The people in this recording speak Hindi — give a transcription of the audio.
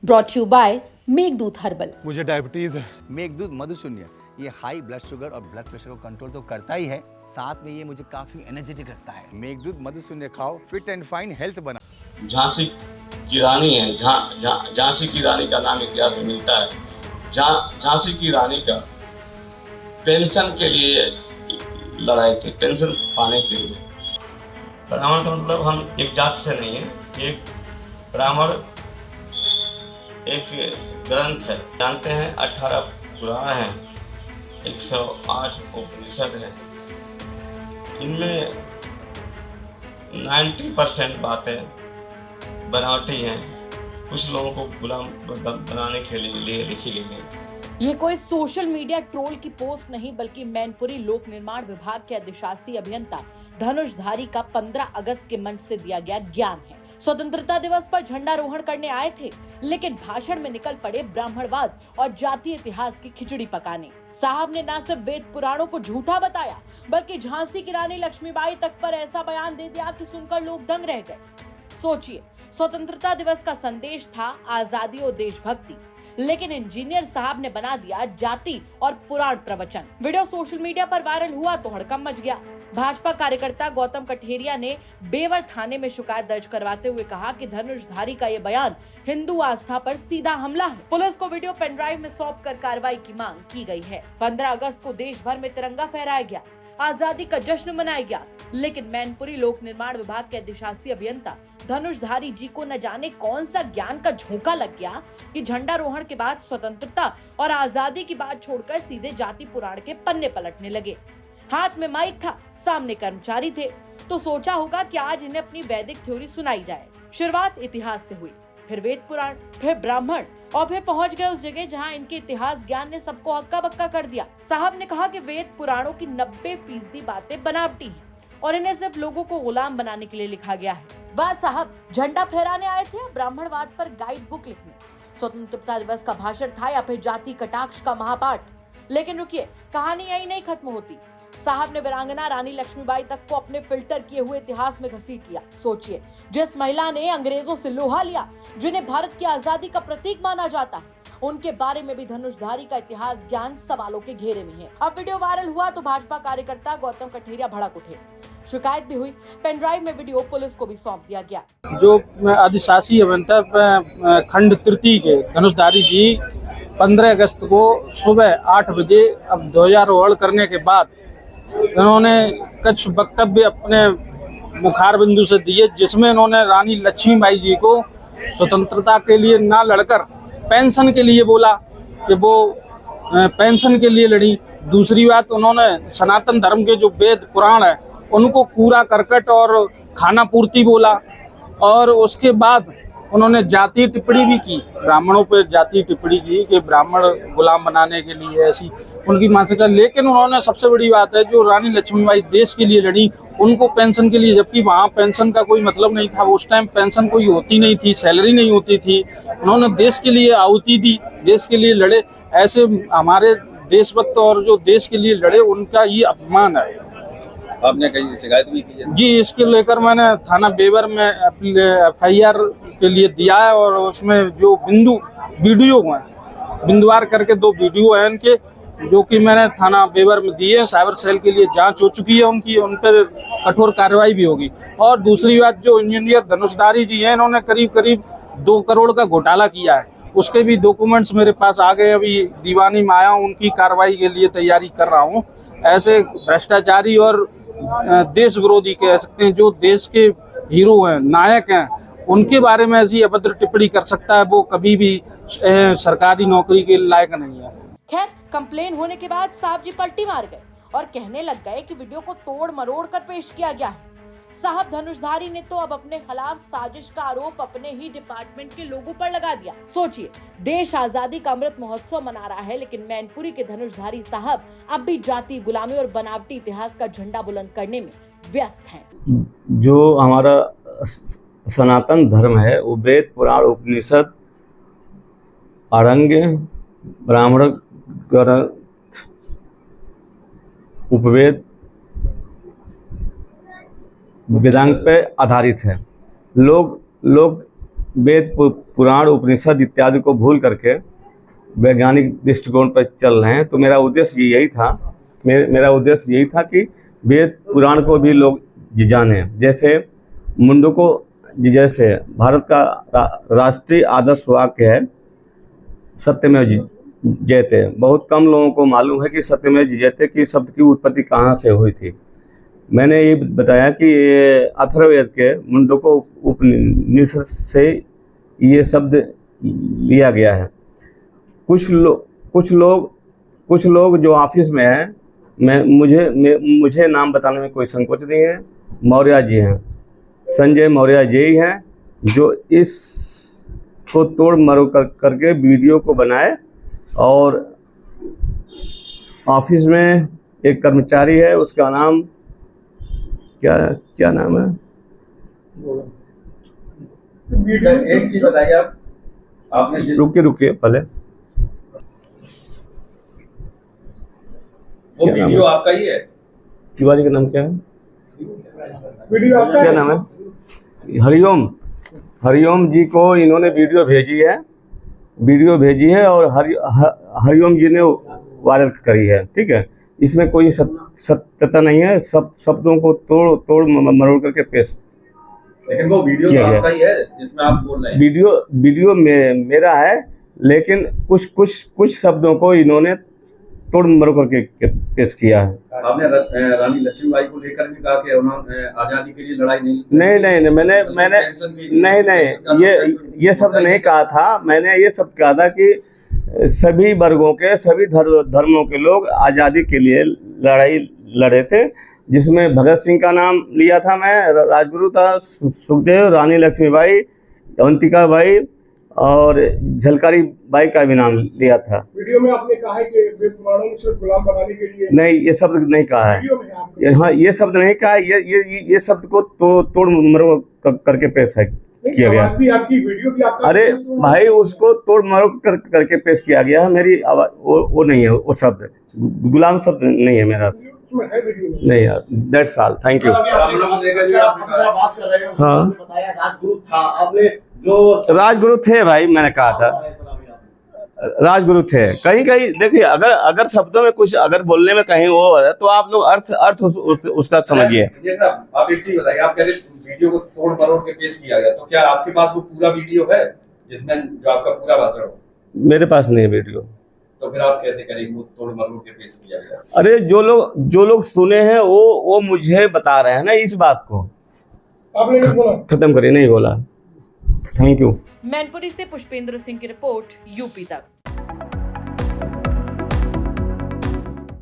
Brought you by Meghdoot herbal. मुझे डायबिटीज है। मेघदूत मधुशून्य ये हाई ब्लड शुगर और ब्लड प्रेशर को कंट्रोल तो करता ही है, साथ में ये मुझे काफी एनर्जेटिक रखता है। मेघदूत मधुशून्य खाओ, फिट एंड फाइन हेल्थ बना। झांसी की रानी है, झांसी की रानी का नाम इतिहास में मिलता है। झांसी की रानी का पेंशन के लिए लड़ाई थी, पेंशन पाने के लिए। ब्राह्मण का मतलब हम एक जात से नहीं है, एक ब्राह्मण एक ग्रंथ है, जानते हैं 18 पुराण हैं, 108 उपनिषद हैं। इनमें 90% बातें बनावटी हैं, कुछ लोगों को गुलाम बनाने के लिए लिखी गई हैं। ये कोई सोशल मीडिया ट्रोल की पोस्ट नहीं, बल्कि मैनपुरी लोक निर्माण विभाग के अधिशासी अभियंता धनुषधारी का 15 अगस्त के मंच से दिया गया ज्ञान है। स्वतंत्रता दिवस पर झंडारोहण करने आए थे, लेकिन भाषण में निकल पड़े ब्राह्मणवाद और जातीय इतिहास की खिचड़ी पकाने। साहब ने न सिर्फ वेद पुराणों को झूठा बताया, बल्कि झांसी की रानी लक्ष्मीबाई तक पर ऐसा बयान दे दिया कि सुनकर लोग दंग रह गए। सोचिए, स्वतंत्रता दिवस का संदेश था आजादी और देशभक्ति, लेकिन इंजीनियर साहब ने बना दिया जाति और पुराण प्रवचन। वीडियो सोशल मीडिया पर वायरल हुआ तो हड़कंप मच गया। भाजपा कार्यकर्ता गौतम कठेरिया ने बेवर थाने में शिकायत दर्ज करवाते हुए कहा कि धनुषधारी का ये बयान हिंदू आस्था पर सीधा हमला है। पुलिस को वीडियो पेन ड्राइव में सौंप कर कार्रवाई की मांग की गई है। 15 अगस्त को देश भर में तिरंगा फहराया गया, आजादी का जश्न मनाया गया, लेकिन मैनपुरी लोक निर्माण विभाग के अधिशासी अभियंता धनुषधारी जी को न जाने कौन सा ज्ञान का झोंका लग गया कि झंडारोहण के बाद स्वतंत्रता और आजादी की बात छोड़कर सीधे जाति पुराण के पन्ने पलटने लगे। हाथ में माइक था, सामने कर्मचारी थे, तो सोचा होगा कि आज इन्हें अपनी वैदिक थ्योरी सुनाई जाए। शुरुआत इतिहास से हुई, फिर वेद पुराण, फिर ब्राह्मण, और फिर पहुंच गए उस जगह जहां इनके इतिहास ज्ञान ने सबको हक्का बक्का कर दिया। साहब ने कहा कि वेद पुराणों की 90% बातें बनावटी हैं और इन्हें सिर्फ लोगों को गुलाम बनाने के लिए लिखा गया है। वह साहब झंडा फहराने आए थे, ब्राह्मणवाद पर गाइड बुक लिखने, स्वतंत्रता दिवस का भाषण था या फिर जाति कटाक्ष का महापाठ। लेकिन रुकिए, कहानी यही नहीं खत्म होती। साहब ने वीरांगना रानी लक्ष्मीबाई तक को अपने फिल्टर किए हुए इतिहास में घसीट लिया। सोचिए, जिस महिला ने अंग्रेजों से लोहा लिया, जिन्हें भारत की आजादी का प्रतीक माना जाता है, उनके बारे में भी धनुषधारी का इतिहास ज्ञान सवालों के घेरे में है। अब वीडियो वायरल हुआ तो भाजपा कार्यकर्ता गौतम कठेरिया भड़क उठे। शिकायत भी हुई, पेन ड्राइव में वीडियो पुलिस को भी सौंप दिया गया। जो अधिशासी अभियंता खंड तृतीय के धनुषधारी जी 15 अगस्त को सुबह 8 बजे अब ध्वजारोहण करने के बाद इन्होंने कुछ वक्तव्य अपने मुखार बिंदु से दिए, जिसमें इन्होंने रानी लक्ष्मीबाई जी को स्वतंत्रता के लिए ना लड़कर पेंशन के लिए बोला कि वो पेंशन के लिए लड़ी। दूसरी बात, उन्होंने सनातन धर्म के जो वेद पुराण है उनको कूड़ा करकट और खाना पूर्ति बोला, और उसके बाद उन्होंने जातीय टिप्पणी भी की, ब्राह्मणों पर जातीय टिप्पणी की कि ब्राह्मण गुलाम बनाने के लिए ऐसी उनकी मानसिकता। लेकिन उन्होंने सबसे बड़ी बात है, जो रानी लक्ष्मीबाई देश के लिए लड़ी, उनको पेंशन के लिए, जबकि वहाँ पेंशन का कोई मतलब नहीं था। उस टाइम पेंशन कोई होती नहीं थी, सैलरी नहीं होती थी। उन्होंने देश के लिए आहुति दी, देश के लिए लड़े। ऐसे हमारे देशभक्त और जो देश के लिए लड़े, उनका ये अपमान है। आपने कहीं शिकायत भी की है? जी, इसके लेकर मैंने थाना बेवर में FIR के लिए दिया है, और उसमें जो वीडियो हैं, बिंदुवार करके 2 वीडियो हैं इनके, जो कि मैंने थाना बेवर में दिए। साइबर सेल के लिए जांच हो चुकी है उनकी, उन पर कठोर कार्रवाई भी होगी। और दूसरी बात, जो इंजीनियर धनुषधारी जी हैं, इन्होंने करीब 2 करोड़ का घोटाला किया है, उसके भी डॉक्यूमेंट्स मेरे पास आ गए। अभी दीवानी में आया हूँ, उनकी कार्रवाई के लिए तैयारी कर रहा हूँ। ऐसे भ्रष्टाचारी और देश विरोधी कह सकते हैं, जो देश के हीरो हैं, नायक हैं, उनके बारे में ऐसी अभद्र टिप्पणी कर सकता है, वो कभी भी सरकारी नौकरी के लायक नहीं है। खैर, कंप्लेन होने के बाद साहब जी पलटी मार गए और कहने लग गए कि वीडियो को तोड़ मरोड़ कर पेश किया गया है। साहब धनुषधारी ने तो अब अपने खिलाफ साजिश का आरोप अपने ही डिपार्टमेंट के लोगों पर लगा दिया। सोचिए, देश आजादी का अमृत महोत्सव मना रहा है, लेकिन मैनपुरी के धनुषधारी साहब अब भी जाति गुलामी और बनावटी इतिहास का झंडा बुलंद करने में व्यस्त हैं। जो हमारा सनातन धर्म है, वो वेद पुराण उपनिषद अरण्य ब्राह्मण ग्रंथ उपवेद वेदांग पे आधारित है। लोग वेद पुराण उपनिषद इत्यादि को भूल करके वैज्ञानिक दृष्टिकोण पर चल रहे हैं। तो मेरा उद्देश्य यही था, मेरा उद्देश्य यही था कि वेद पुराण को भी लोग जाने। जैसे मुंडको, जैसे भारत का राष्ट्रीय आदर्श वाक्य है सत्यमेव जयते। बहुत कम लोगों को मालूम है कि सत्यमेव जयते की शब्द की उत्पत्ति कहाँ से हुई थी। मैंने ये बताया कि ये अथर्ववेद के मुंडको उपनिषद से ये शब्द लिया गया है। कुछ लोग जो ऑफिस में हैं, मुझे नाम बताने में कोई संकोच नहीं है। मौर्य जी हैं, संजय मौर्य जी हैं, जो इस को तोड़ मरोड़ करके वीडियो को बनाए। और ऑफिस में एक कर्मचारी है, उसका नाम क्या नाम है? एक चीज बताइए आपने रुकिए पहले। वो वीडियो आपका ही है? तिवारी का नाम क्या है? वीडियो आपका क्या नाम है? हरिओम जी को इन्होंने वीडियो भेजी है और हरिओम जी ने वायरल करी है। ठीक है, इसमें कोई सत्यता नहीं है। सब शब्दों को तोड़ मरोड़ करके पेश। लेकिन वो वीडियो तो आपका ही है जिसमें आप बोल रहे हैं। वीडियो मेरा है, लेकिन कुछ शब्दों को इन्होंने तोड़ मरोड़ करके पेश किया है। आपने रानी लक्ष्मीबाई को लेकर भी कहा कि उन्होंने आजादी के लिए लड़ाई नहीं, मैंने ये शब्द नहीं कहा था। मैंने ये शब्द कहा था कि सभी वर्गों के, सभी धर्मों के लोग आज़ादी के लिए लड़ाई लड़े थे, जिसमें भगत सिंह का नाम लिया था मैं, राजगुरु था, सुखदेव, रानी लक्ष्मीबाई, अवंतिका बाई और झलकारी बाई का भी नाम लिया था। वीडियो में आपने कहा है कि वेद पुराणों से गुलाम बनाने के लिए नहीं, ये शब्द नहीं कहा है। हाँ, ये शब्द नहीं कहा है। ये शब्द को तोड़ मरोड़ करके पेश किया गया। आपकी वीडियो भी आपका। अरे भाई, उसको तोड़ मरोड़ करके पेश किया गया है। मेरी आवाज वो नहीं है, वो शब्द गुलाम शब्द नहीं है मेरा। नहीं यार, दैट्स ऑल, थैंक यू। हाँ, राजगुरु था, आपने जो राजगुरु थे भाई, मैंने कहा था राजगुरु थे। कहीं देखिए, अगर शब्दों में कुछ अगर बोलने में कहीं वो है तो आप लोग अर्थ उसका समझिए। आप एक चीज बताइए, आप कह रहे वीडियो को तोड़ मरोड़ के पेश किया गया, तो क्या आपके पास वो पूरा वीडियो है जिसमें जो आपका पूरा भाषण हो? मेरे पास नहीं है वीडियो। तो फिर आप कैसे करेंगे वो तोड़ मरोड़ के पेश किया गया? अरे जो लोग सुने हैं वो मुझे बता रहे हैं ना इस बात को। आपने नहीं बोला? खत्म करिए, नहीं बोला। Thank you. मैनपुरी से पुष्पेंद्र सिंह की रिपोर्ट, यूपी तक।